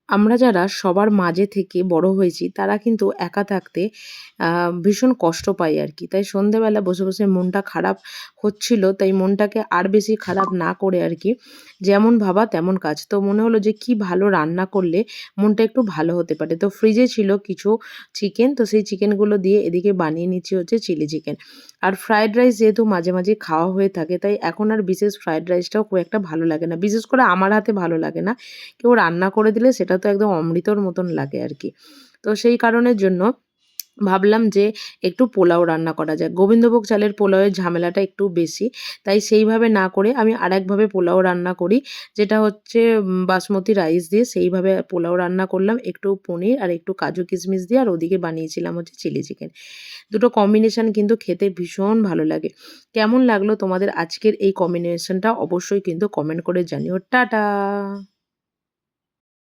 আমরা যারা সবার মাঝে থেকে বড় হয়েছি তারা কিন্তু একা থাকতে ভীষণ কষ্ট পাই আর কি। তাই সন্ধেবেলা বসে, বসে মনটা খারাপ হচ্ছিল, তাই মনটাকে আর বেশি খারাপ না করে আর কি যেমন ভাবা তেমন কাজ। তো মনে হলো যে কি ভালো রান্না করলে মনটা একটু ভালো হতে পারে। তো ফ্রিজে ছিল কিছু চিকেন, তো সেই চিকেনগুলো দিয়ে এদিকে বানিয়ে নিচ্ছি হচ্ছে চিলি চিকেন। আর ফ্রায়েড রাইস যেহেতু মাঝে, মাঝে খাওয়া হয়ে থাকে তাই এখন আর বিশেষ ফ্রায়েড রাইসটাও খুব একটা ভালো লাগে না। বিশেষ করে আমার হাতে ভালো লাগে না। কেউ রান্না করে দিলে সেটা তো একদম অমৃতর মতন লাগে আর কি। তো সেই কারণের জন্য ভাবলাম যে একটু পোলাও রান্না করা যায়। গোবিন্দভোগ চালের পোলাওয়ের ঝামেলাটা একটু বেশি। তাই সেইভাবে না করে আমি আরেকভাবে পোলাও রান্না করি। যেটা হচ্ছে বাসমতি রাইস দিয়ে সেইভাবে পোলাও রান্না করলাম। একটু পনির আর একটু কাজু কিশমিশ দিয়ে আর ওদিকে বানিয়েছিলাম হচ্ছে চিলি চিকেন। দুটো কম্বিনেশন কিন্তু খেতে ভীষণ ভালো লাগে। কেমন লাগলো তোমাদের আজকের এই কম্বিনেশনটা অবশ্যই কিন্তু কমেন্ট করে জানিও। টাটা!